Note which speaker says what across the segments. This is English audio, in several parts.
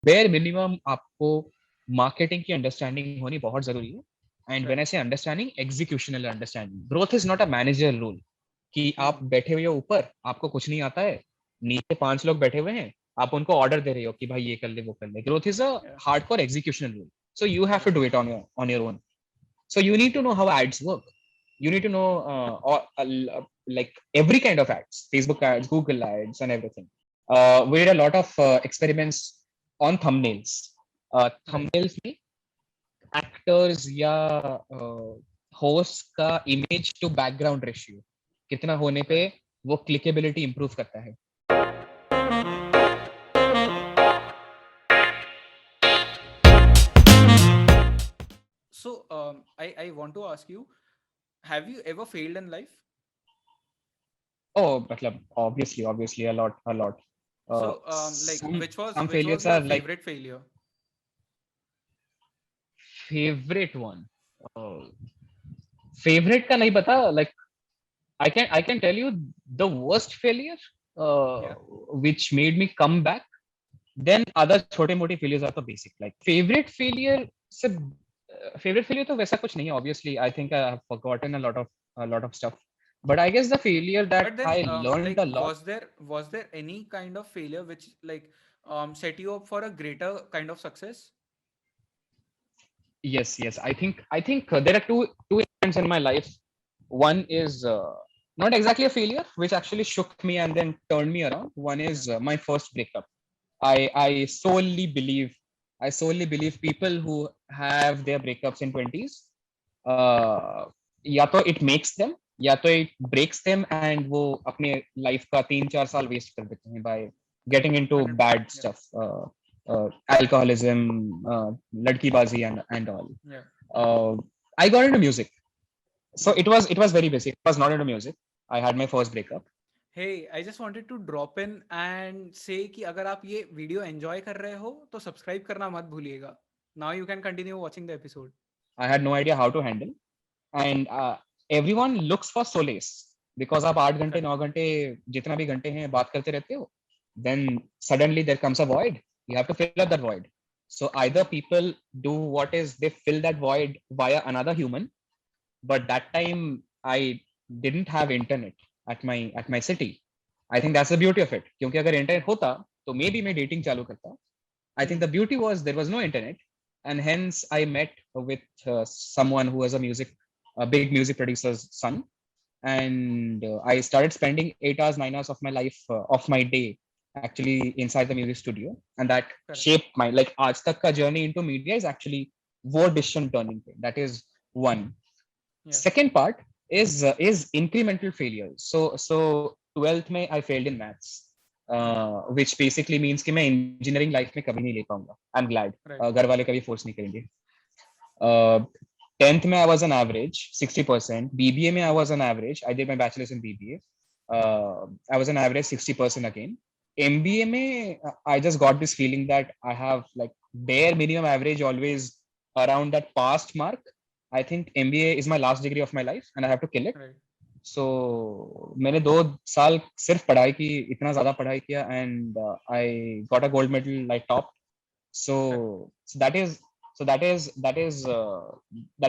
Speaker 1: bare minimum आपको marketing की understanding होनी बहुत जरूरी है. And when
Speaker 2: Right.
Speaker 1: I say understanding, executional understanding. Growth is not a managerial role कि आप
Speaker 2: Hmm.
Speaker 1: बैठे हुए हो ऊपर, आपको कुछ नहीं आता है, नीचे 5 लोग बैठे हुए हैं, आप उनको ऑर्डर दे रहे हो कि भाई ये कर ले वो कर ले. Growth is a
Speaker 2: Yeah.
Speaker 1: hardcore executional role. So you have to
Speaker 2: Correct.
Speaker 1: do it on your own. So you need to know how ads work. You need to know like every kind of ads, Facebook ads, Google ads, and everything. We did a lot of experiments on thumbnails.
Speaker 2: Right.
Speaker 1: Thumbnails में actors या host का image to background ratio कितना होने पे
Speaker 2: Right.
Speaker 1: वो clickability improve करता है.
Speaker 2: So, I want to ask you, have you ever failed in life?
Speaker 1: Oh, मतलब obviously a lot.
Speaker 2: So, like,
Speaker 1: Some some
Speaker 2: which was
Speaker 1: failures
Speaker 2: your
Speaker 1: are like
Speaker 2: favorite failure?
Speaker 1: favorite one. Uh, favorite का नहीं पता. Like I can tell you the worst failure uh,
Speaker 2: Yeah.
Speaker 1: which made me come back. Then other छोटे मोटे failures are the basic. Like favorite failure तो वैसा कुछ नहीं है. Obviously, I think I have forgotten a lot of stuff. But I guess the failure that
Speaker 2: But then,
Speaker 1: I learned
Speaker 2: like,
Speaker 1: a lot.
Speaker 2: was there any kind of failure which like set you up for a greater kind of success?
Speaker 1: Yes. I think there are two events in my life. One is not exactly a failure, which actually shook me and then turned me around. One
Speaker 2: Yeah.
Speaker 1: is my first breakup. I solely believe people who have their breakups in 20s, uh, या तो it makes them या तो it breaks them and वो अपने life का 3-4 साल waste कर देते हैं by getting into
Speaker 2: 100%.
Speaker 1: bad
Speaker 2: Yeah.
Speaker 1: stuff, alcoholism, ladkibazi and all.
Speaker 2: Yeah.
Speaker 1: uh, I got into music. So
Speaker 2: Hmm.
Speaker 1: it was very basic. I was not into music. I had my first breakup.
Speaker 2: Hey, I just wanted to drop in and say कि अगर आप ये video enjoy कर रहे हो तो subscribe करना मत भूलिएगा. Now you can continue watching the episode.
Speaker 1: I had no idea how to handle, and everyone looks for solace because आप 8 घंटे
Speaker 2: Correct.
Speaker 1: 9 घंटे जितना भी घंटे हैं बात करते रहते हो. Then suddenly there comes a void. You have to fill up that void. So either
Speaker 2: Hmm.
Speaker 1: people do what is they fill that void via another human, but that time I didn't have internet at my city. I think that's the beauty of it. क्योंकि अगर
Speaker 2: Yeah.
Speaker 1: internet होता तो maybe मैं dating चालू करता. I think
Speaker 2: Hmm.
Speaker 1: the beauty was there was no internet, and hence I met with someone who was a big music producer's son, and I started spending 8 hours, 9 hours of my life, of my day, actually inside the music studio, and that
Speaker 2: Correct.
Speaker 1: shaped my like aaj tak ka journey into media is actually वो decision turning point. That is one.
Speaker 2: Yeah.
Speaker 1: Second part is incremental failure. So 12th में I failed in maths, which basically means कि मैं engineering life में कभी नहीं ले पाऊंगा. I'm glad.
Speaker 2: Right.
Speaker 1: घर वाले कभी force नहीं करेंगे. uh, 10th में I was an average 60%. BBA में I was an average. I did my bachelor's in BBA. I was an average 60% again. MBA में I just got this feeling that I have like bare minimum average always around that past mark. I think MBA is my last degree of my life and I have to kill it.
Speaker 2: Right.
Speaker 1: So मैंने 2 साल सिर्फ पढ़ाई की, इतना ज्यादा पढ़ाई किया, and I got a gold medal like top.
Speaker 2: Correct.
Speaker 1: So that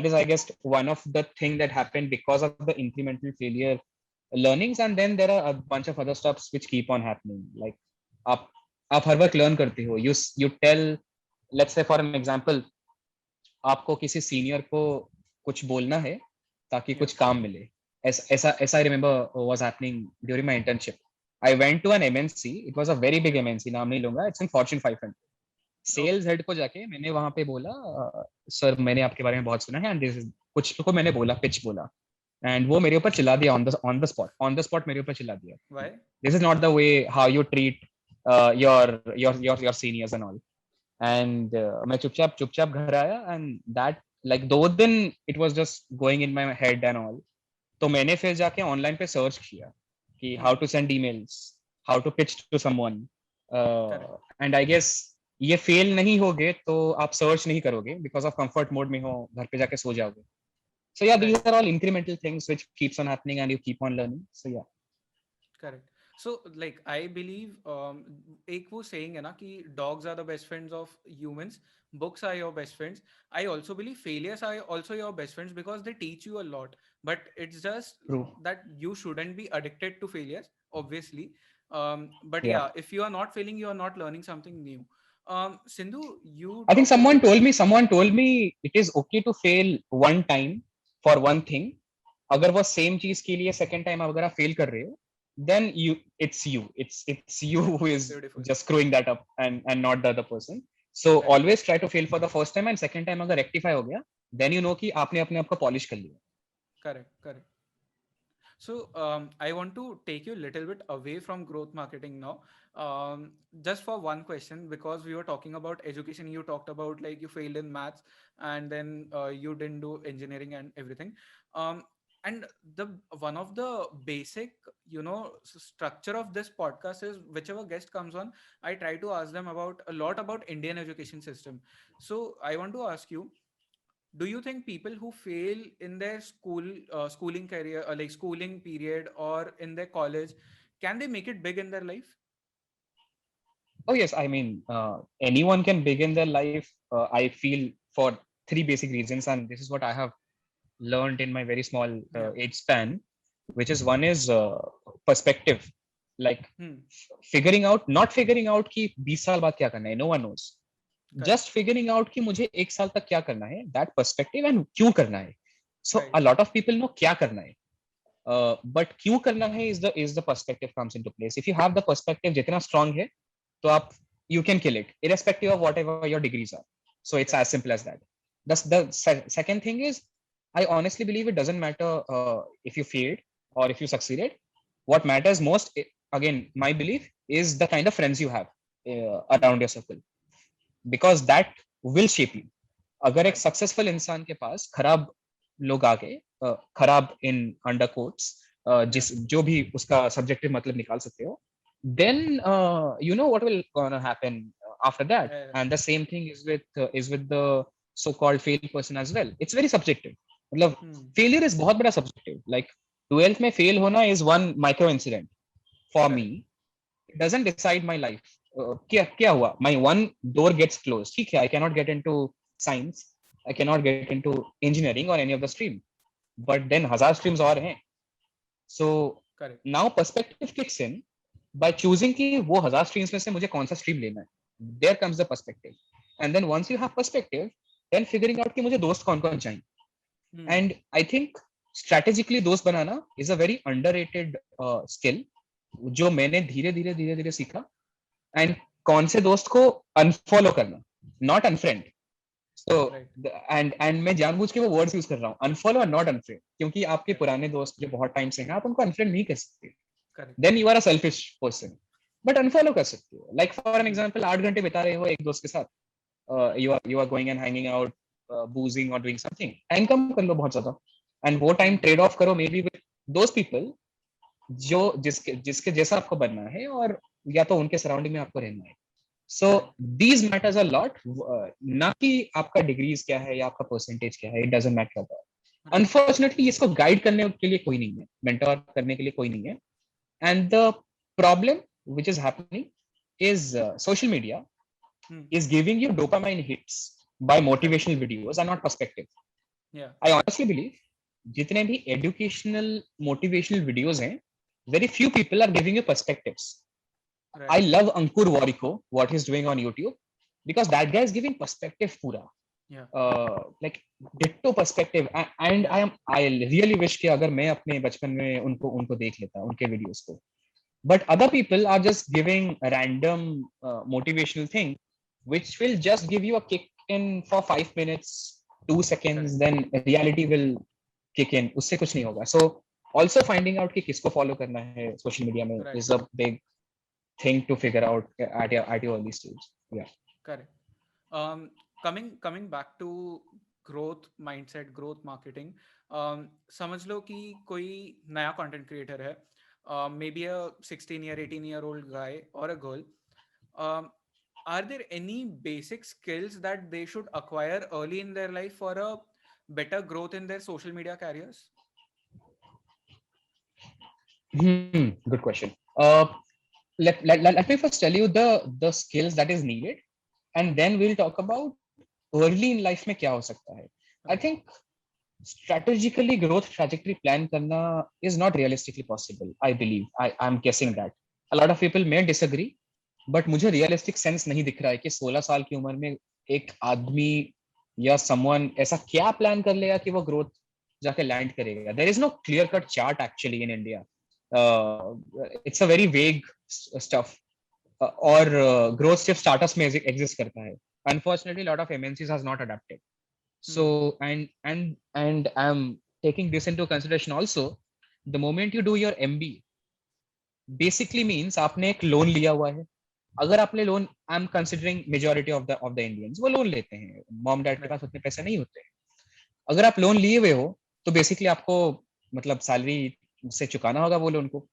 Speaker 1: is I guess one of the thing that happened because of the incremental failure learnings. And then there are a bunch of other stuffs which keep on happening. Like आप आप हर वक्त learn करते हो. You tell, let's say for an example, आपको किसी senior को कुछ बोलना है ताकि
Speaker 2: Yeah.
Speaker 1: कुछ काम मिले. ऐसा I remember was happening during my internship. I went to an MNC. It was a very big MNC. नाम नहीं लूंगा. It's in Fortune 500.
Speaker 2: Okay.
Speaker 1: Sales head को जाके मैंने वहां पे बोला, सर मैंने आपके बारे में बहुत सुना है, एंड दिस कुछ को मैंने बोला, पिच बोला, एंड वो मेरे ऊपर चिल्ला दिया ऑन द स्पॉट मेरे ऊपर चिल्ला दिया.
Speaker 2: Why?
Speaker 1: This is not the way how you treat your seniors and all. And मैं चुपचाप चुपचाप घर आया, एंड दैट लाइक 2 दिन it was just going in my head and all. तो मैंने फिर जाके ऑनलाइन पे सर्च किया कि how
Speaker 2: Hmm.
Speaker 1: To send emails, how to pitch to someone.
Speaker 2: Correct.
Speaker 1: And I guess ये फेल नहीं होगे तो आप सर्च नहीं करोगे बिकॉज ऑफ कंफर्ट मोड में हो, घर पे जाके सो जाओगे. So yeah, these
Speaker 2: Right.
Speaker 1: are all incremental things which keeps on happening and you keep on learning. So yeah.
Speaker 2: Correct. So like I believe एक वो saying है ना कि dogs are the best friends of humans, books are your best friends. I also believe failures are also your best friends because they teach you a lot. But it's just
Speaker 1: True.
Speaker 2: that you shouldn't be addicted to failures, obviously. But
Speaker 1: Yeah.
Speaker 2: yeah, if you are not failing, you are not learning something new. Sindhu, you
Speaker 1: I think
Speaker 2: talked about
Speaker 1: someone told me it is okay to fail one time for one thing. अगर वो same चीज के लिए second time अगर आप fail कर रहे हो, then it's you who is
Speaker 2: beautiful.
Speaker 1: just screwing that up and not the other person. So
Speaker 2: Correct.
Speaker 1: always try to fail for the first time and second time अगर rectify हो गया, then you know कि आपने अपने आप को polish कर लिया.
Speaker 2: Correct. Correct. So I want to take you a little bit away from growth marketing now. Just for one question, because we were talking about education, you talked about like you failed in maths and then you didn't do engineering and everything. Um, and the one of the basic, structure of this podcast is whichever guest comes on, I try to ask them about a lot about Indian education system. So I want to ask you, do you think people who fail in their schooling career, or like schooling period, or in their college, can they make it big in their life?
Speaker 1: Oh yes, I mean anyone can begin their life. I feel for three basic reasons, and this is what I have learned in my very small
Speaker 2: Yeah.
Speaker 1: age span, which is one is perspective, like
Speaker 2: Hmm.
Speaker 1: not figuring out कि 20 साल बाद क्या करना है, no one knows.
Speaker 2: Correct.
Speaker 1: Just figuring out कि मुझे 1 साल तक क्या करना है, that perspective and क्यों करना है. So
Speaker 2: Right.
Speaker 1: a lot of people know क्या करना है, but क्यों करना है is the perspective comes into place. If you have the perspective जितना strong है, तो आप you can kill it, irrespective of whatever your degrees are. So it's as
Speaker 2: Correct.
Speaker 1: simple as that. Second thing is, I honestly believe it doesn't matter if you failed or if you succeeded. What matters most, again, my belief is the kind of friends you have
Speaker 2: Hmm.
Speaker 1: around your circle, because that will shape you. अगर एक
Speaker 2: Right.
Speaker 1: Successful इंसान के पास खराब लोग आ गए, खराब in under quotes,
Speaker 2: Yeah.
Speaker 1: जिस जो भी उसका सब्जेक्टिव मतलब निकाल सकते हो, then you know what will gonna happen after that.
Speaker 2: Yeah.
Speaker 1: And the same thing is with the so called failed person as well. It's very subjective. मतलब
Speaker 2: Hmm.
Speaker 1: failure is बहुत बड़ा subjective. Like 12th में fail होना is one micro incident for me.
Speaker 2: Correct.
Speaker 1: It doesn't decide my life. क्या क्या हुआ, my one door gets closed, ठीक है, I cannot get into science, I cannot get into engineering or any of the stream, but then हजार streams और हैं. So
Speaker 2: Correct.
Speaker 1: now perspective kicks in by choosing कि वो हजार streams में से मुझे कौन सा stream लेना है. There comes the perspective. And then once you have perspective, then figuring out कि मुझे दोस्त कौन कौन चाहिए.
Speaker 2: Hmm.
Speaker 1: And I think strategically दोस्त बनाना is a very underrated skill, जो मैंने धीरे धीरे सीखा. एंड कौन से दोस्त को अनफॉलो करना, not unfriend. So
Speaker 2: Right.
Speaker 1: And मैं जानबूझ के वो वर्ड्स यूज कर रहा हूँ, अनफॉलो और नॉट अनफ्रेंड, क्योंकि आपके
Speaker 2: Right.
Speaker 1: पुराने दोस्त जो बहुत टाइम से हैं आप उनको अनफ्रेंड नहीं कर सकते.
Speaker 2: Correct.
Speaker 1: Then you are a selfish person, but unfollow कर सकते हो. Like for an
Speaker 2: Hmm.
Speaker 1: Example 8 घंटे बिता रहे हो एक दोस्त के साथ, you are going and hanging out, boozing or doing something, time कम कर लो बहुत ज्यादा, एंड वो टाइम
Speaker 2: Hmm.
Speaker 1: ट्रेड ऑफ करो may be with those people जो जिसके जिसके जैसा आपको बनना है, और या तो उनके सराउंडिंग में आपको रहना है. सो
Speaker 2: Correct.
Speaker 1: These matters a lot. ना कि आपका डिग्रीज क्या है या आपका परसेंटेज क्या है, it doesn't matter.
Speaker 2: Right.
Speaker 1: Unfortunately इसको गाइड करने के लिए कोई नहीं है, मेंटोर करने के लिए कोई नहीं है. And the problem which is happening is social media
Speaker 2: Hmm.
Speaker 1: is giving you dopamine hits by
Speaker 2: Correct.
Speaker 1: motivational videos and not perspective.
Speaker 2: Yeah.
Speaker 1: I honestly believe जितने भी educational motivational videos हैं, very few people are giving you perspectives. I
Speaker 2: Right.
Speaker 1: love Ankur Wariko, what he's doing on YouTube, because that guy is giving perspective pura.
Speaker 2: Yeah.
Speaker 1: Like ditto perspective. And
Speaker 2: Yeah.
Speaker 1: I really wish कि अगर मैं अपने बचपन में उनको उनको देख लेता उनके वीडियोस को. But other people are just giving a random motivational thing, which will just give you a kick in for 5 minutes, 2 seconds,
Speaker 2: Correct.
Speaker 1: then reality will kick in. उससे कुछ नहीं होगा. So also finding out कि किसको follow करना है social media में
Speaker 2: Right.
Speaker 1: is a big thing to figure out at your early stage. Yeah.
Speaker 2: Correct. Um, coming back to growth mindset, growth marketing. समझ लो कि कोई नया content creator है, maybe a 16 year 18 year old guy or a girl. um, are there any basic skills that they should acquire early in their life for a better growth in their social media careers?
Speaker 1: Good question. Uh, let me first tell you the skills that is needed, and then we'll talk about early in life में क्या हो सकता है. I
Speaker 2: Right.
Speaker 1: think strategically growth trajectory plan करना is not realistically possible. I believe. I'm guessing
Speaker 2: Correct.
Speaker 1: that a lot of people may disagree, but मुझे realistic sense नहीं दिख रहा है कि 16 साल की उम्र में एक आदमी या someone ऐसा क्या plan कर लेगा कि वो growth जाके land करेगा. There is no clear cut chart actually in India. Uh, it's a very vague stuff. और growth सिर्फ startups में exist करता है. Unfortunately, a lot of MNCs has not adapted. So
Speaker 2: Hmm.
Speaker 1: and I'm taking this into consideration also. The moment you do your MBA, basically means आपने एक loan लिया हुआ है. अगर आपने loan, I am considering majority of the Indians वो loan लेते हैं, मॉम डैड के
Speaker 2: Right.
Speaker 1: पास उतने पैसे नहीं होते हैं. अगर आप लोन लिए हुए हो तो बेसिकली आपको मतलब सैलरी से चुकाना होगा वो लोन को.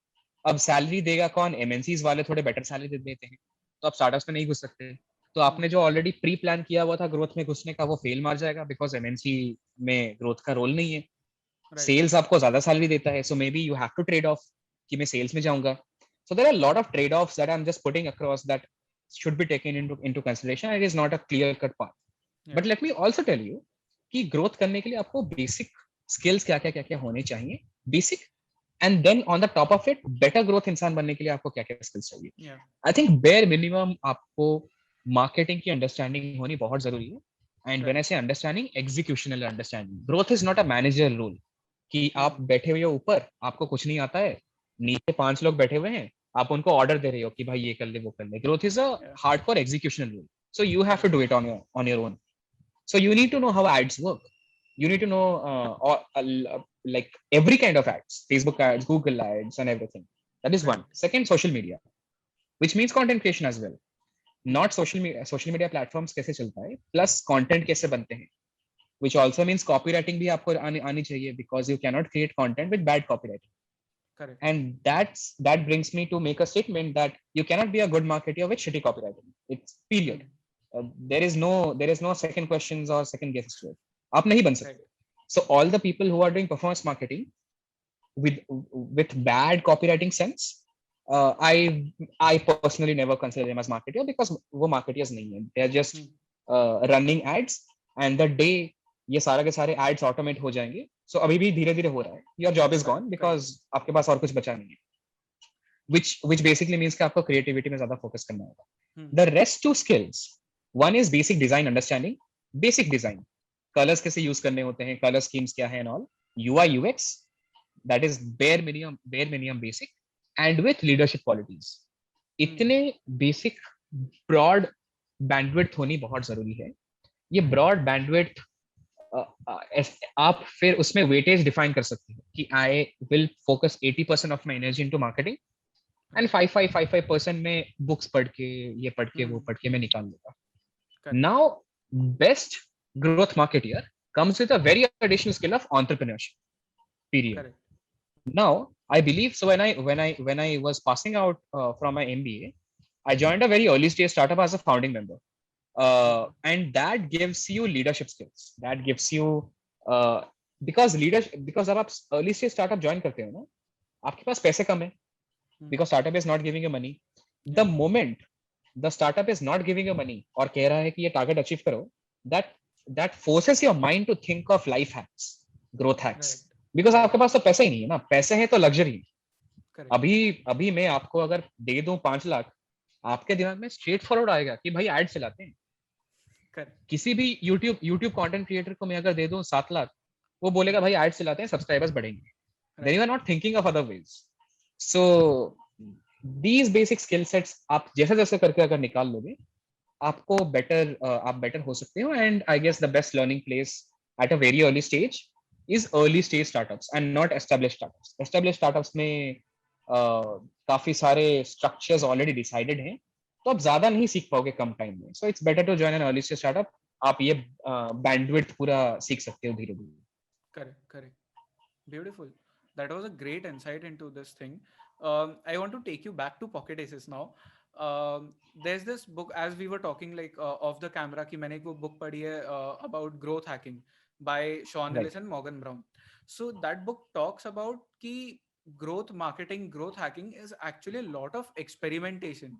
Speaker 1: अब सैलरी देगा कौन? एमएनसीज वाले थोड़े बेटर सैलरी दे देते हैं, तो आप स्टार्टअप्स में नहीं घुस सकते. तो
Speaker 2: Hmm.
Speaker 1: आपने जो ऑलरेडी प्री प्लान किया हुआ था ग्रोथ में घुसने का वो फेल मार जाएगा, बिकॉज एमएनसी में ग्रोथ का रोल नहीं है.
Speaker 2: Right.
Speaker 1: सेल्स आपको ज्यादा सैलरी देता है, so may you have to trade off कि मैं सेल्स में जाऊंगा. So there are a lot of trade-offs that I'm just putting across that should be taken into consideration. It is not a clear-cut path.
Speaker 2: Yeah.
Speaker 1: But let me also tell you कि growth करने के लिए आपको basic skills क्या क्या होने चाहिए, basic, and then on the top of it better growth इंसान बनने के लिए आपको क्या क्या skills चाहिए.
Speaker 2: Yeah.
Speaker 1: I think bare minimum आपको marketing की understanding होनी बहुत जरूरी है. And when
Speaker 2: Right.
Speaker 1: I say understanding, executional understanding. Growth is not a managerial role कि आप
Speaker 2: Hmm.
Speaker 1: बैठे हुए हो ऊपर, आपको कुछ नहीं आता है, नीचे 5 लोग बैठे हुए हैं, आप उनको ऑर्डर दे रहे हो कि भाई ये कर ले वो कर ले. Growth is a
Speaker 2: Yeah.
Speaker 1: Hardcore executional role. So you have
Speaker 2: Correct.
Speaker 1: To do it on your own. So you need to know how ads work. You need to know like every kind of ads, Facebook ads, Google ads, and everything. That is
Speaker 2: Right.
Speaker 1: one. Second, social media, which means content creation as well. Not social media platforms कैसे चलता है, plus content कैसे बनते हैं, which also means copywriting भी आपको आनी चाहिए, because you cannot create content with bad copywriting.
Speaker 2: Correct.
Speaker 1: And that brings me to make a statement that you cannot be a good marketer with shitty copywriting. It's period.
Speaker 2: Hmm.
Speaker 1: There is no second questions or second guesses to it. आप नहीं बन
Speaker 2: Right.
Speaker 1: सकते. So all the people who are doing performance marketing with bad copywriting sense, I personally never consider them as marketer, because वो marketers नहीं हैं. They are just
Speaker 2: Hmm.
Speaker 1: running ads, and the day ये सारे के सारे ads automate हो जाएंगे. So अभी भी धीरे धीरे हो रहा है. Your job is
Speaker 2: Correct.
Speaker 1: gone
Speaker 2: Correct.
Speaker 1: because आपके पास और कुछ बचा नहीं है. Which basically means कि आपको creativity में ज्यादा focus करना होगा.
Speaker 2: Hmm.
Speaker 1: The rest two skills, one is basic design understanding, basic design, colors कैसे use करने होते हैं, color schemes क्या है and all, UI UX, that is bare minimum basic, and with leadership qualities.
Speaker 2: Hmm.
Speaker 1: इतने basic broad bandwidth होनी बहुत जरूरी है. ये broad bandwidth आप फिर उसमें वेटेज डिफाइन कर सकते हो कि I will focus 80% of my energy into marketing, and
Speaker 2: Right.
Speaker 1: 5% में बुक्स पढ़ के, ये पढ़ के, वो
Speaker 2: Hmm.
Speaker 1: पढ़ के मैं निकाल लूंगा.
Speaker 2: Correct.
Speaker 1: Now best growth marketeer comes with a very additional skill of entrepreneurship, period.
Speaker 2: Correct.
Speaker 1: Now I believe so. When I was passing out from my MBA, I joined a very early stage startup as a founding member.
Speaker 2: Hmm.
Speaker 1: And that gives you leadership skills. That gives you uh, because जब आप early stage startup join करते हो ना, आपके पास पैसे कम है,
Speaker 2: Hmm.
Speaker 1: because startup is not giving you money. The
Speaker 2: Yeah.
Speaker 1: moment the startup is not giving you money और कह रहा है कि ये target achieve करो, that that forces your mind to think of life hacks, growth hacks,
Speaker 2: Right.
Speaker 1: because
Speaker 2: Right.
Speaker 1: आपके पास तो पैसे ही नहीं है ना. पैसे हैं तो luxury.
Speaker 2: Correct.
Speaker 1: अभी अभी मैं आपको अगर दे दूं 5 लाख, आपके दिमाग में स्ट्रेट फॉरवर्ड आएगा कि भाई एड चलाते हैं.
Speaker 2: Correct.
Speaker 1: किसी भी यूट्यूब कंटेंट क्रिएटर को मैं अगर दे दूं 7 लाख, वो बोलेगा भाई एड्स चलाते हैं, सब्सक्राइबर्स बढ़ेंगे. Then
Speaker 2: Right.
Speaker 1: You are not thinking of other ways. So these basic skill sets आप जैसे जैसे करके अगर निकाल लोगे, आपको आप बेटर हो सकते हो. And I guess the best learning place at a very early stage is early stage startups and not establish startups. Establish startups में काफी सारे स्ट्रक्चर्स ऑलरेडी डिसाइडेड हैं, तो आप ज्यादा नहीं सीख पाओगे कम टाइम में. So it's better to join an early stage startup. आप ये बैंडविड्थ पूरा सीख सकते हो धीरे धीरे.
Speaker 2: Correct. Correct. Beautiful. That was a great insight into this thing. I want to take you back to Pocket Aces now. There's this book, as we were talking like off the camera, कि मैंने एक वो book पढ़ी है about growth hacking by Sean
Speaker 1: right.
Speaker 2: Ellis and Morgan Brown. So that book talks about कि growth marketing, growth hacking is actually a lot of experimentation.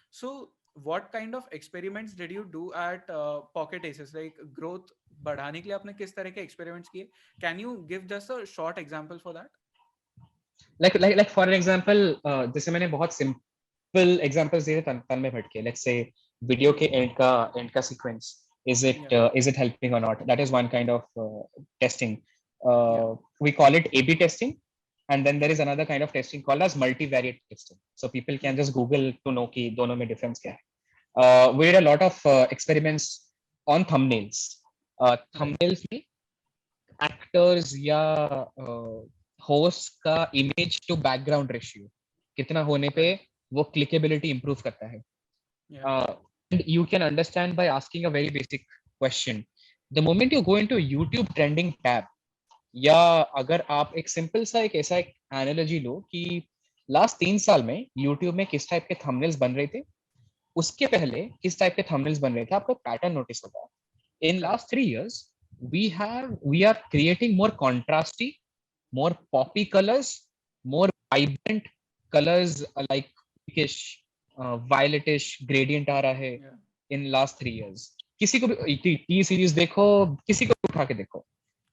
Speaker 2: So what kind of experiments did you do at Pocket Aces? Like growth बढ़ाने के लिए आपने किस तरह के experiments किए? Can you give just a short example for that?
Speaker 1: like for an example, जैसे मैंने बहुत simple examples दिए थे तन में भटके. Let's say video के end का sequence.
Speaker 2: Yeah,
Speaker 1: Is it helping or not? That is one kind of testing.
Speaker 2: yeah,
Speaker 1: We call it A/B testing, and then there is another kind of testing called as multivariate testing. So people can
Speaker 2: hmm,
Speaker 1: just Google to know कि दोनों में difference क्या है. We did a lot of experiments on thumbnails.
Speaker 2: right,
Speaker 1: Thumbnails में actors या host का image to background ratio कितना होने पे
Speaker 2: right,
Speaker 1: वो क्लिकेबिलिटी इंप्रूव करता है.
Speaker 2: yeah,
Speaker 1: And you can understand by asking a very basic question. The moment you go into YouTube trending tab, या अगर आप एक सिंपल सा एक ऐसा एक एनालॉजी लो कि लास्ट 3 साल में YouTube में किस टाइप के थंबनेल्स बन रहे थे, उसके पहले किस टाइप के थंबनेल्स बन रहे थे, आपको पैटर्न नोटिस होगा. In
Speaker 2: correct,
Speaker 1: last 3 years, we are creating more contrasty, more poppy colors, more vibrant colors, like pinkish, violetish gradient आ रहा है
Speaker 2: yeah,
Speaker 1: in last 3 years. किसी को भी टी सीरीज देखो, किसी को भी उठा के देखो,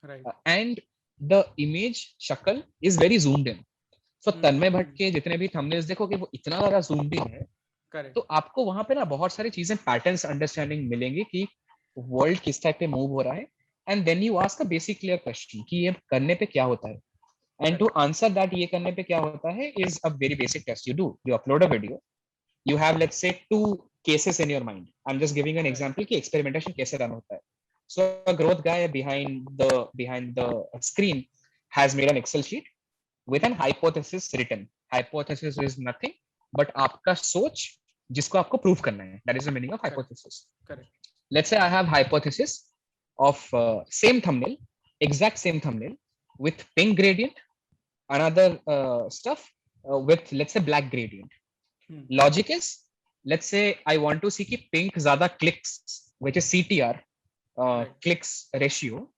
Speaker 2: right,
Speaker 1: and the image शक्ल is very zoomed in. So
Speaker 2: hmm,
Speaker 1: Tanmay Bhatt
Speaker 2: hmm,
Speaker 1: के जितने भी थंबनेल्स देखोगे वो इतना ज्यादा zoomed in है,
Speaker 2: correct,
Speaker 1: तो आपको वहां पे ना बहुत सारी चीजें पैटर्न्स अंडरस्टैंडिंग मिलेंगी कि वर्ल्ड किस टाइप पे मूव हो रहा है. And then you ask a basic clear question कि ये करने पे क्या होता है. And to
Speaker 2: correct,
Speaker 1: answer that ये करने पे क्या होता है is a very basic test. You upload a video, you have let's say 2 cases in your mind. I'm just giving an
Speaker 2: right,
Speaker 1: example कि experimentation कैसे रन होता है. So a growth guy behind the screen has made an Excel sheet with
Speaker 2: hmm,
Speaker 1: an hypothesis written. Hypothesis is nothing but आपका सोच जिसको आपको prove करना है. That is the meaning of
Speaker 2: correct,
Speaker 1: hypothesis.
Speaker 2: correct,
Speaker 1: Let's say I have hypothesis of same thumbnail, exact same thumbnail with pink gradient, another stuff with let's say black gradient.
Speaker 2: hmm,
Speaker 1: Logic is, let's say I want to see कि pink ज़्यादा clicks, which is CTR,
Speaker 2: right,
Speaker 1: clicks ratio,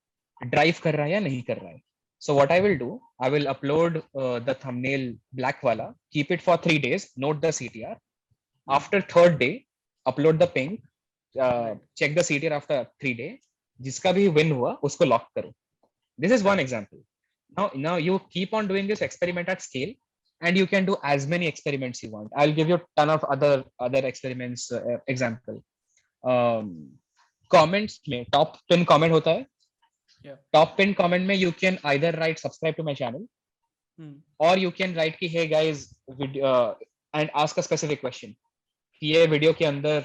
Speaker 1: drive कर रहा है या नहीं कर रहा है. So what I will do, I will upload the thumbnail black वाला, keep it for 3 days, note the CTR.
Speaker 2: hmm,
Speaker 1: After third day, upload the pink,
Speaker 2: right,
Speaker 1: check the CTR after 3 day. जिसका भी win हुआ उसको lock करो. This is one
Speaker 2: correct,
Speaker 1: example. Now you keep on doing this experiment at scale, and you can do as many experiments you want. I'll give you a ton of other experiments example. um, Comments में top pin comment होता है.
Speaker 2: yeah,
Speaker 1: Top pin comment में you can either write subscribe to my channel,
Speaker 2: hmm,
Speaker 1: or you can write कि hey guys and ask a specific question कि ये video के अंदर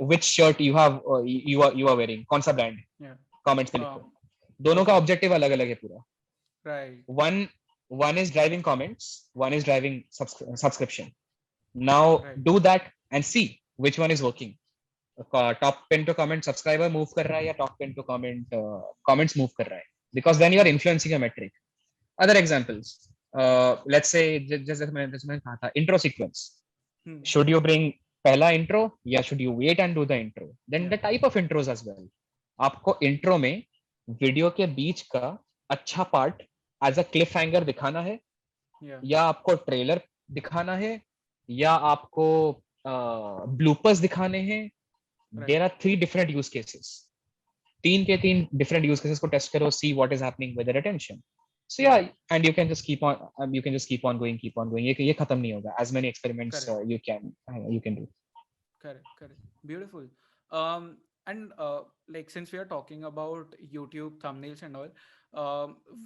Speaker 1: which shirt you are wearing, कौन सा brand,
Speaker 2: yeah,
Speaker 1: comments में लिखो. दोनों का
Speaker 2: okay,
Speaker 1: ऑब्जेक्टिव अलग अलग है पूरा.
Speaker 2: right,
Speaker 1: One is driving comments, one is driving subscription. Now
Speaker 2: right,
Speaker 1: do that and see which one is working. Top pin to comment subscriber move कर रहा है या top pin to comment comments move कर रहा है, because then you are
Speaker 2: hmm,
Speaker 1: influencing a metric. Other examples, let's say जैसे मैंने कहा था intro sequence.
Speaker 2: hmm,
Speaker 1: Should you bring पहला intro या should you wait and do the intro? Then
Speaker 2: yeah,
Speaker 1: the type of intros as well. आपको intro में video के बीच का अच्छा part as a cliffhanger दिखाना है,
Speaker 2: yeah,
Speaker 1: या आपको ट्रेलर दिखाना है, या आपको ब्लूपर्स दिखाने हैं.
Speaker 2: right,
Speaker 1: there are 3 different use cases. 3 के 3 डिफरेंट यूज केसेस को टेस्ट करो, see what is happening with their attention. So yeah,
Speaker 2: yeah,
Speaker 1: and you can just keep on going. ये खत्म नहीं होगा. As many experiments
Speaker 2: correct,
Speaker 1: you can do.
Speaker 2: correct, correct, beautiful. And like since we are talking about YouTube thumbnails and all,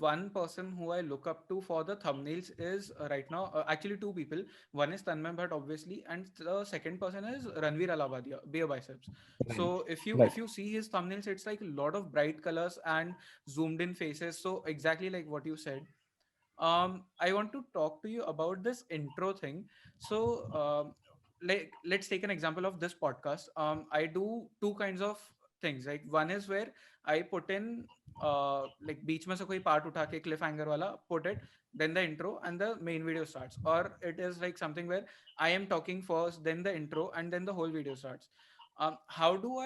Speaker 2: one person who I look up to for the thumbnails is right now actually two people. One is Tanmay Bhatt, obviously, and the second person is Ranveer Alabadia, Bare Biceps.
Speaker 1: Right.
Speaker 2: So
Speaker 1: Right.
Speaker 2: if you see his thumbnails, it's like a lot of bright colors and zoomed in faces. So exactly like what you said. I want to talk to you about this intro thing. So like let's take an example of this podcast. I do two kinds of things. Like one is where I put in like beach mein se koi part utha ke cliff hanger wala, put it, then the intro and the main video starts, or it is like something where I am talking first, then the intro, and then the whole video starts. How do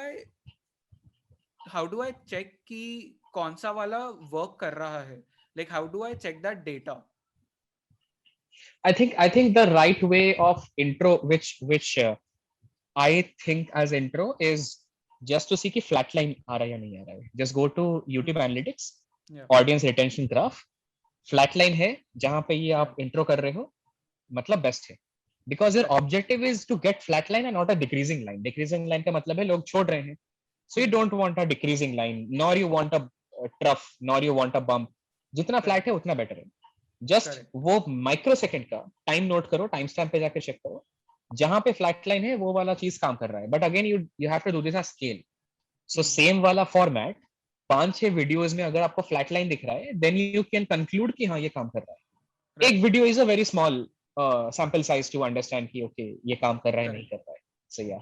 Speaker 2: I check कि कौन सा वाला work कर रहा है? Like, how do I check that data?
Speaker 1: I think the right way of intro, which I think as intro is just to see कि flatline आ रहा है या नहीं आ रहा है. Just go to YouTube
Speaker 2: Hmm.
Speaker 1: Analytics,
Speaker 2: Yeah.
Speaker 1: audience retention graph. Flatline है जहाँ पे ये
Speaker 2: Yeah.
Speaker 1: आप intro कर रहे हो, मतलब best है. Because your
Speaker 2: Correct.
Speaker 1: objective is to get flatline and not a decreasing line. Decreasing line का मतलब है लोग छोड़ रहे हैं. So you
Speaker 2: Hmm.
Speaker 1: don't want a decreasing line, nor you want a trough, nor you want a bump. जितना
Speaker 2: Correct.
Speaker 1: flat है उतना better है. Just
Speaker 2: Correct.
Speaker 1: वो माइक्रो सेकंड का टाइम नोट करो, टाइम स्टैम्प पे जाके चेक करो, जहां पे फ्लैट लाइन है वो वाला चीज काम कर रहा है. But again you you have to do this at scale. So
Speaker 2: Hmm.
Speaker 1: Same वाला फॉर्मेट 5-6 वीडियोस में अगर आपको फ्लैट लाइन दिख रहा है, देन यू कैन कंक्लूड कि हाँ ये काम कर रहा है.
Speaker 2: Right.
Speaker 1: एक video is a very small sample size to understand कि ओके ये काम कर रहा है नहीं
Speaker 2: Correct.
Speaker 1: कर रहा है. सो yeah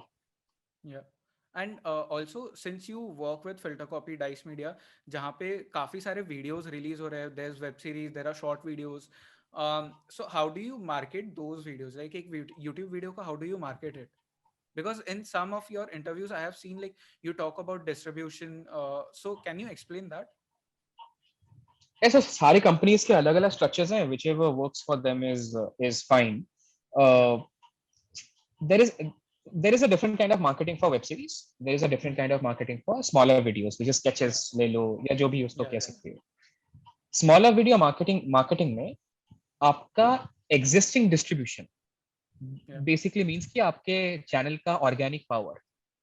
Speaker 2: Yeah. And also, since you work with Filter Copy Dice Media, जहाँ पे काफी सारे videos release हो रहे हैं, there's web series, there are short videos. So how do you market those videos? Like एक YouTube video का how do you market it? Because in some of your interviews, I have seen like you talk about distribution. So can you explain that?
Speaker 1: ऐसा सारी companies के अलग अलग structures हैं. Which ever works for them is fine.
Speaker 2: Yeah.
Speaker 1: there is there is a different kind of marketing for web series. There is a different
Speaker 2: Hmm.
Speaker 1: kind of marketing for smaller videos, which is sketches
Speaker 2: Yeah.
Speaker 1: ले लो या जो भी उसको
Speaker 2: Yeah.
Speaker 1: कह
Speaker 2: Yeah.
Speaker 1: सकते हो. Smaller video marketing में आपका existing distribution
Speaker 2: Yeah.
Speaker 1: Basically means कि आपके चैनल का organic power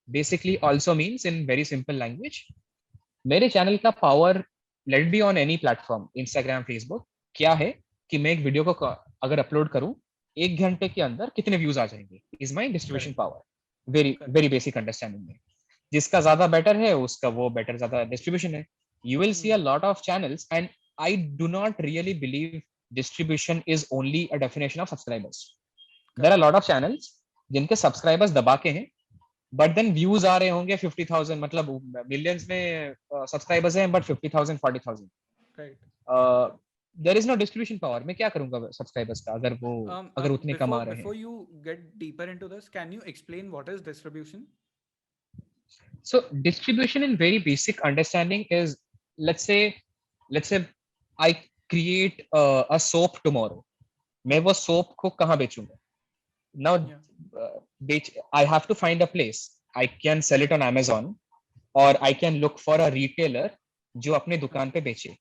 Speaker 1: basically also means in very simple language, मेरे चैनल का power, let be on any platform, Instagram, Facebook, क्या है कि मैं एक वीडियो को अगर अपलोड करूं 1 घंटे के अंदर कितने व्यूज आ जाएंगे, is my distribution
Speaker 2: Correct.
Speaker 1: Power. Very
Speaker 2: Correct.
Speaker 1: Very basic understanding में जिसका ज्यादा बेटर है उसका वो बेटर ज्यादा डिस्ट्रीब्यूशन है. You will see
Speaker 2: Hmm.
Speaker 1: a lot of channels, and I do not really believe distribution is only a definition of subscribers. There are a
Speaker 2: Correct.
Speaker 1: lot of channels जिनके subscribers दबा के हैं, but then views आ रहे होंगे 50,000, मतलब millions में subscribers हैं but 50,000 40,000.
Speaker 2: Right.
Speaker 1: There is no distribution power. मैं क्या करूंगा सब्सक्राइबर्स का अगर वो अगर उतने
Speaker 2: Before
Speaker 1: कमा रहे हैं.
Speaker 2: before you get deeper into this, can you explain what is distribution?
Speaker 1: So distribution in very basic understanding is, let's say let's say I create a soap tomorrow. मैं
Speaker 2: Hmm.
Speaker 1: वो सोप को कहाँ बेचूंगा. Now
Speaker 2: Yeah.
Speaker 1: I have to find a place. I can sell it on Amazon, or I can look for a retailer जो अपने दुकान
Speaker 2: Correct.
Speaker 1: पे बेचे.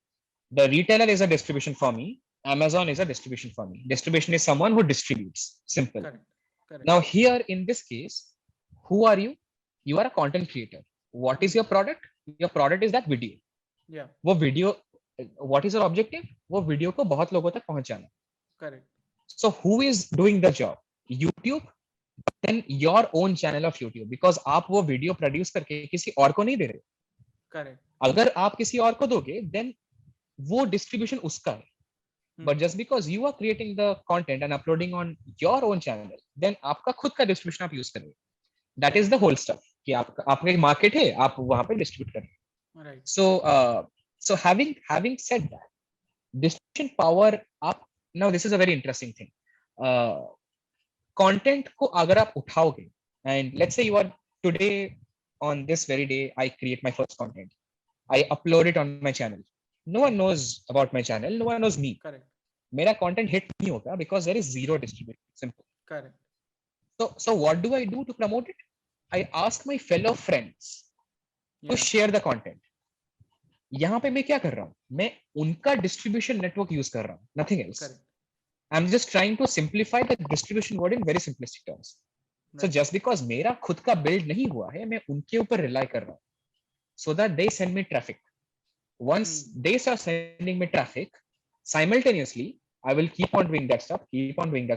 Speaker 1: The retailer is a distribution for me. Amazon is a distribution for me. Distribution is someone who distributes. Simple.
Speaker 2: Correct. Correct.
Speaker 1: Now here in this case, who are you? You are a content creator. What is
Speaker 2: Hmm.
Speaker 1: your product? Your product is that video.
Speaker 2: Yeah.
Speaker 1: वो video, what is your objective? वो video को बहुत लोगों तक पहुंचाना.
Speaker 2: Correct.
Speaker 1: So who is doing the job? YouTube, then your own channel of YouTube, because आप वो video produce करके किसी और को नहीं दे रहे.
Speaker 2: Correct.
Speaker 1: अगर आप किसी और को दोगे, then वो डिस्ट्रीब्यूशन उसका है.
Speaker 2: Hmm.
Speaker 1: But just because you are creating the content and uploading on your own channel, then आपका खुद का डिस्ट्रीब्यूशन आप यूज करेंगे. That is
Speaker 2: Correct.
Speaker 1: the whole stuff कि आपका एक मार्केट है, आप वहां पे डिस्ट्रीब्यूट करें.
Speaker 2: Right.
Speaker 1: So having said that, distribution power आप, now this is a very interesting thing. Content को अगर आप उठाओगे, and let's say you are today, on this very day I create my first content, I upload it on my channel. No one knows about my channel, no one knows me.
Speaker 2: Correct.
Speaker 1: मेरा content hit नहीं होगा because there is zero distribution. Simple.
Speaker 2: Correct.
Speaker 1: So what do I do to promote it? I ask my fellow friends to
Speaker 2: Yeah.
Speaker 1: share the content. यहाँ पे मैं क्या कर रहा हूँ, मैं उनका डिस्ट्रीब्यूशन नेटवर्क यूज कर रहा हूँ, nothing else.
Speaker 2: Correct.
Speaker 1: I'm just trying to simplify the distribution word in very simplistic terms. So
Speaker 2: Right.
Speaker 1: just because मेरा खुद का build नहीं हुआ है, मैं उनके ऊपर rely कर रहा हूँ, so that they send me traffic. Once they start sending me traffic, simultaneously I will keep on doing that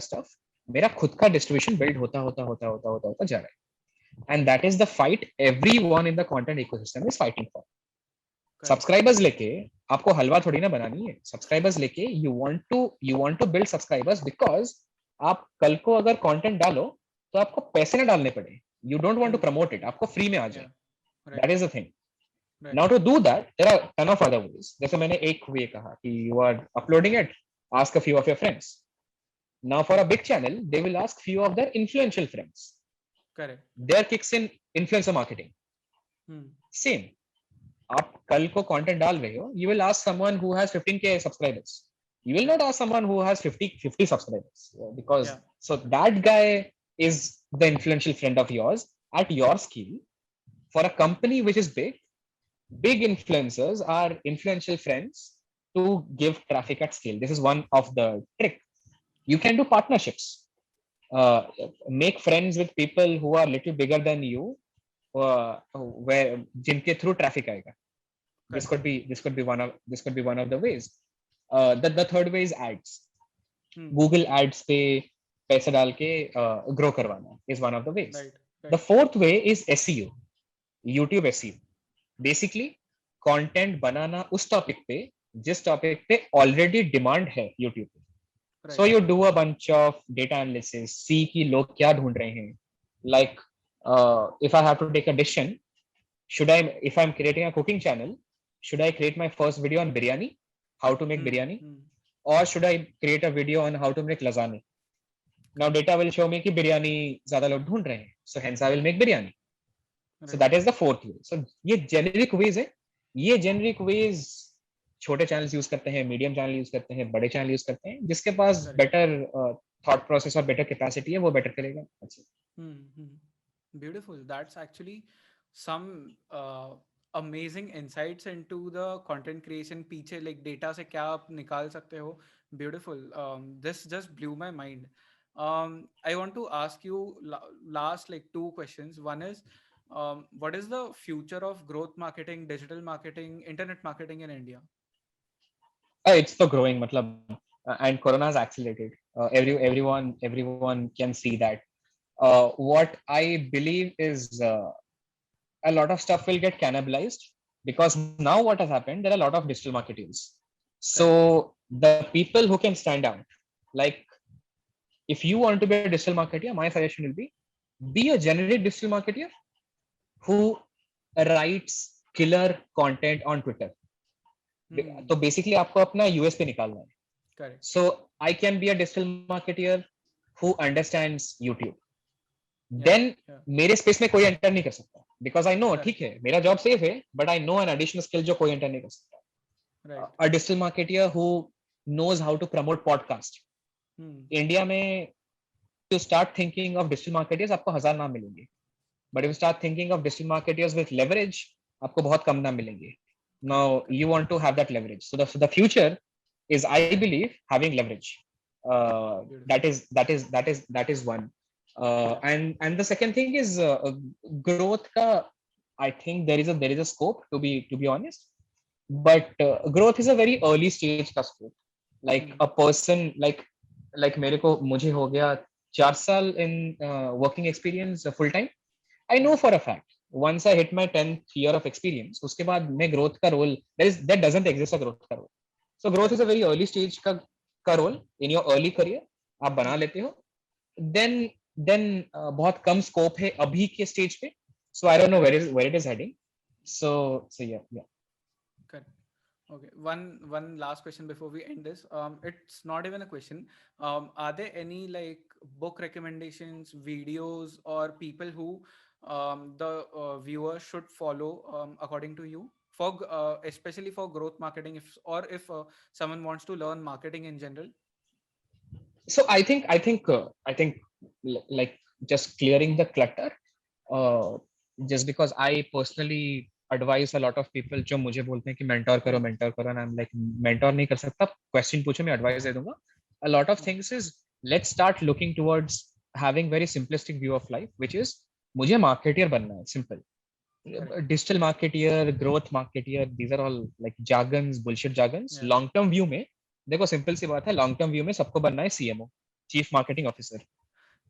Speaker 1: stuff. मेरा खुद का distribution build होता जा रहा है. And that is the fight everyone in the content ecosystem is fighting for.
Speaker 2: Correct.
Speaker 1: Subscribers लेके आपको हलवा थोड़ी ना बनानी है. सब्सक्राइबर्स लेके you want to build subscribers because आप कल को अगर कंटेंट डालो तो आपको पैसे ना डालने पड़े. You don't want to promote it, आपको फ्री में आ जाए.
Speaker 2: Yeah. Right.
Speaker 1: That is the thing.
Speaker 2: Right.
Speaker 1: Now to do that, there are ton of other ways. जैसे मैंने एक वे कहा कि you are uploading it, ask a few of your friends. Now for a big channel, they will ask few of their influential friends.
Speaker 2: Correct.
Speaker 1: There kicks in influencer marketing.
Speaker 2: Hmm.
Speaker 1: Same. आप कल को content डाल रहे हो, you will ask someone who has 15k subscribers. You will
Speaker 2: Yeah.
Speaker 1: not ask someone who has 50 subscribers, because
Speaker 2: Yeah.
Speaker 1: so that guy is the influential friend of yours at your scale. For a company which is big influencers are influential friends to give traffic at scale. This is one of the trick. You can do partnerships, uh, make friends with people who are little bigger than you, where जिनके through traffic आएगा. This
Speaker 2: Correct.
Speaker 1: could be one of the ways. The third way is ads.
Speaker 2: Hmm.
Speaker 1: Google ads पे पैसे डाल के grow करवाना is one of the ways.
Speaker 2: Right.
Speaker 1: The
Speaker 2: Right.
Speaker 1: fourth way is SEO, YouTube SEO. Basically content बनाना उस topic पे जिस topic पे ऑलरेडी डिमांड है यूट्यूब पे.
Speaker 2: Right.
Speaker 1: So you do a bunch of data analysis, see की लोग क्या ढूंढ रहे हैं. Like if I have to take a decision, should I, if I'm creating a cooking channel, should I create my first video on biryani, how to make
Speaker 2: Hmm.
Speaker 1: biryani,
Speaker 2: Hmm.
Speaker 1: or should I create a video on how to make lasagna? Now
Speaker 2: Correct.
Speaker 1: data will show me कि biryani ज्यादा लोग ढूंढ रहे हैं, so hence I will make biryani. So
Speaker 2: Right.
Speaker 1: that is the fourth way. So ये generic ways है. ये generic ways छोटे चैनल्स यूज करते हैं, मीडियम चैनल यूज करते हैं, बड़े चैनल यूज करते हैं. जिसके पास
Speaker 2: Correct.
Speaker 1: बेटर थॉट प्रोसेस और बेटर कैपेसिटी है वो बेटर करेगा. अच्छा.
Speaker 2: Hmm. Hmm. Beautiful. That's actually some amazing insights into the content creation. पीछे like data से क्या आप निकाल सकते हो. Beautiful. This just blew my mind. I want to ask you last like two questions. One is, what is the future of growth marketing, digital marketing, internet marketing in India?
Speaker 1: It's for growing, matlab, and Corona has accelerated. Everyone can see that. What I believe is a lot of stuff will get cannibalized, because now what has happened, there are a lot of digital marketers.
Speaker 2: Correct.
Speaker 1: So the people who can stand out, like if you want to be a digital marketer, my suggestion will be a generic digital marketer who writes killer content on Twitter.
Speaker 2: Hmm.
Speaker 1: तो basically आपको अपना US पे निकालना है.
Speaker 2: Correct.
Speaker 1: So I can be a digital marketer who understands YouTube.
Speaker 2: Yeah.
Speaker 1: Then
Speaker 2: Yeah.
Speaker 1: मेरे space में कोई enter नहीं कर सकता, बिकॉज आई नो
Speaker 2: Correct.
Speaker 1: ठीक है मेरा जॉब सेफ है, but I know an additional skill जो कोई एंटर नहीं कर सकता.
Speaker 2: Right.
Speaker 1: A digital marketer who knows how to promote podcast.
Speaker 2: Hmm.
Speaker 1: India में to start thinking of digital marketers आपको 1000 नाम मिलेंगे, but if you start thinking of digital marketers with leverage, आपको बहुत कम नाम मिलेंगे. Now
Speaker 2: Correct.
Speaker 1: you want to have that leverage. So the future is, I believe, having leverage.
Speaker 2: Beautiful.
Speaker 1: That is one.
Speaker 2: Yeah.
Speaker 1: And the second thing is growth का. I think there is a scope, to be honest, but growth is a very early stage का scope. Like
Speaker 2: Hmm.
Speaker 1: a person, like मुझे हो गया 4 साल in working experience full time. I know
Speaker 2: Yeah.
Speaker 1: for a fact once I hit my 10th year of experience, उसके बाद मैं growth का role, that doesn't exist a growth का role. So growth is
Speaker 2: Correct.
Speaker 1: a very early stage का role in your early career. आप बना
Speaker 2: Hmm.
Speaker 1: लेते हो. Then बहुत कम scope है अभी के stage पे. So I don't know where it is heading. So yeah.
Speaker 2: Correct. Okay. One last question before we end this. It's not even a question. Are there any like book recommendations, videos, or people who the viewers should follow according to you for especially for growth marketing, if someone wants to learn marketing in general?
Speaker 1: So I think like just clearing the clutter. uh, just because I personally advise a lot of people जो मुझे बोलते हैं कि
Speaker 2: Hmm.
Speaker 1: mentor करो, and I'm like mentor नहीं कर सकता, question पूछो मैं advice दे दूंगा. A lot of
Speaker 2: Hmm.
Speaker 1: things is, let's start looking towards having very simplistic view of life, which is मुझे marketeer बनना है, simple.
Speaker 2: Correct.
Speaker 1: Digital marketeer, growth marketeer, these are all like jargons, bullshit jargons.
Speaker 2: Yeah.
Speaker 1: Long term view में देखो simple सी बात है, long term view में सबको बनना है CMO, Chief Marketing Officer.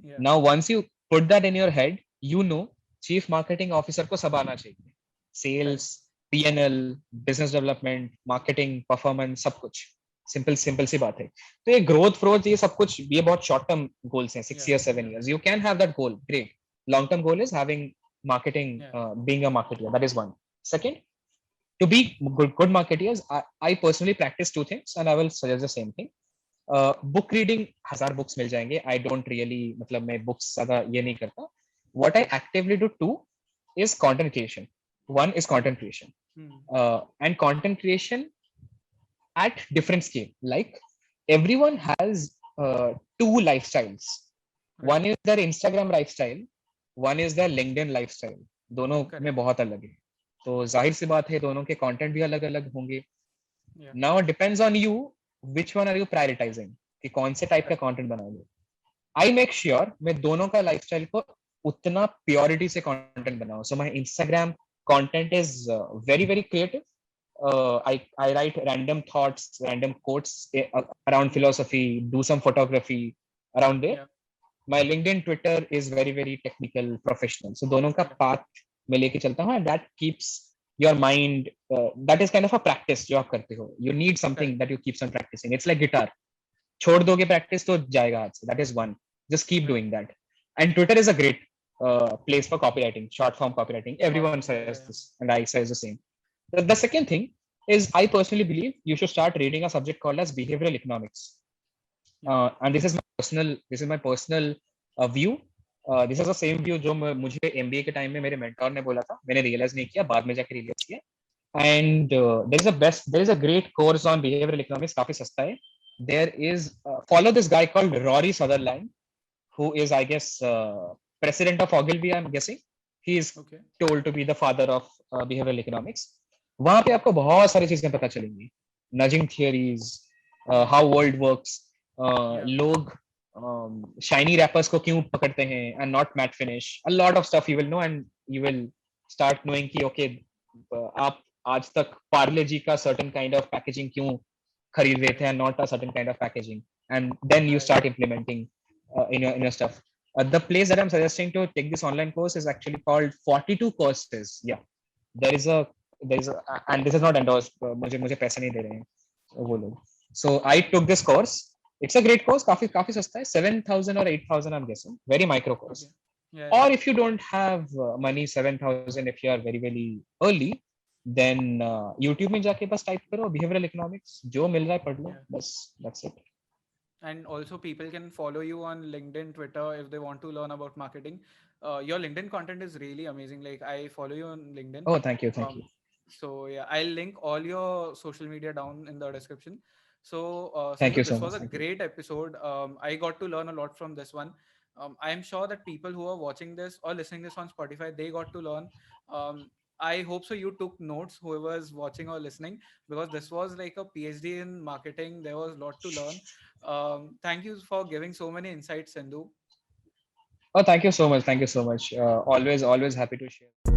Speaker 2: Yeah.
Speaker 1: Now once you put that in your head, you know Chief Marketing Officer को सब आना चाहिए.
Speaker 2: Correct.
Speaker 1: Sales, P&L, business development, marketing, performance, सब कुछ. सिंपल सी बात है. तो ये ग्रोथ ये सब कुछ, ये बहुत शॉर्ट टर्म गोल्स हैं, 6
Speaker 2: Yeah.
Speaker 1: years 7
Speaker 2: Yeah.
Speaker 1: years. You can have that goal, great. Long term goal is having marketing,
Speaker 2: Yeah.
Speaker 1: being a marketer. That is one. Second, to be good marketeers, I personally practice two things, and I will suggest the same thing. Book reading 1000 books मिल जाएंगे. I don't really, मतलब मैं books ज्यादा ये नहीं करता. What I actively do two is content creation. One is content creation,
Speaker 2: Hmm.
Speaker 1: and content creation at different scale. Like everyone has two lifestyles.
Speaker 2: Right.
Speaker 1: One is their Instagram lifestyle, one is their LinkedIn lifestyle. दोनों में
Speaker 2: Correct.
Speaker 1: बहुत अलग है. तो जाहिर सी बात है दोनों के कंटेंट भी अलग अलग होंगे.
Speaker 2: Yeah.
Speaker 1: Now it depends on you which one are you prioritizing कि कौन से टाइप का
Speaker 2: Correct.
Speaker 1: कंटेंट बनाओगे. आई मेक श्योर मैं दोनों का लाइफस्टाइल को उतना प्योरिटी से कंटेंट बनाऊं. So my Instagram content is very very creative. I write random thoughts, random quotes around
Speaker 2: Hmm.
Speaker 1: philosophy, do some photography around there.
Speaker 2: Yeah.
Speaker 1: My LinkedIn, Twitter is very very technical, professional. So दोनों का
Speaker 2: Correct.
Speaker 1: path मैं लेके चलता हूँ, and that keeps your mind. That is kind of a practice जो आप करते हो. You need something
Speaker 2: Correct.
Speaker 1: that you keeps on practicing. It's like guitar. छोड़ दोगे प्रैक्टिस तो जाएगा हाथ से. That is one. Just keep
Speaker 2: Right.
Speaker 1: doing that. And Twitter is a great place for copywriting, short form copywriting.
Speaker 2: Short
Speaker 1: Everyone
Speaker 2: form. Yeah.
Speaker 1: says
Speaker 2: Yeah.
Speaker 1: this, and I says the same. The second thing is I personally believe you should start reading a subject called as behavioral economics.
Speaker 2: Yeah.
Speaker 1: And this is my personal view. This is the same view जो मुझे MBA के time में मेरे mentor ने बोला था. मैंने realise नहीं किया, बाद में जाके रियलाइज किया. And there is a great course on behavioral economics. काफी सस्ता है. There is follow this guy called Rory Sutherland, who is I guess president of Ogilvy. I'm guessing he is
Speaker 2: Okay.
Speaker 1: told to be the father of behavioral economics. वहां पे आपको बहुत सारी चीजें पता चलेंगी. Nudging theories,
Speaker 2: Hmm.
Speaker 1: how world works,
Speaker 2: Yeah.
Speaker 1: लोग shiny rappers को क्यों पकड़ते हैं and not matte finish. A lot of stuff you will know, and you will start knowing कि okay, आप आज तक पार्ले जी का certain kind of packaging क्यों खरीद रहे थे
Speaker 2: Right.
Speaker 1: and not a certain kind of packaging, and then you
Speaker 2: Right.
Speaker 1: start implementing in your stuff. The place that I'm suggesting to take this online course is actually called 42 courses. Yeah, there is a and this is not endorsed. मुझे पैसे नहीं दे रहे हैं वो लोग. So I took this course. It's a great course. काफी काफी सस्ता है. 7,000 or 8,000 I'm guessing. Very micro course.
Speaker 2: Okay. Yeah.
Speaker 1: Or
Speaker 2: Yeah.
Speaker 1: if you don't have money, 7,000, if you are very very early, then YouTube में जाके बस type करो behavioral economics. जो मिल रहा है पढ़ लो.
Speaker 2: Yeah.
Speaker 1: बस that's it.
Speaker 2: And also people can follow you on LinkedIn, Twitter if they want to learn about marketing. Your LinkedIn content is really amazing. Like I follow you on LinkedIn.
Speaker 1: Oh, thank you, thank you.
Speaker 2: So yeah, I'll link all your social media down in the description. So
Speaker 1: Thank
Speaker 2: Sindhu,
Speaker 1: you so
Speaker 2: this
Speaker 1: much.
Speaker 2: was a
Speaker 1: Thank you.
Speaker 2: great episode. I got to learn a lot from this one. I am sure that people who are watching this or listening this on Spotify, they got to learn. I hope so. You took notes, whoever is watching or listening, because this was like a PhD in marketing. There was a lot to learn. Thank you for giving so many insights, Sindhu.
Speaker 1: Oh, thank you so much. Thank you so much. Always happy to share.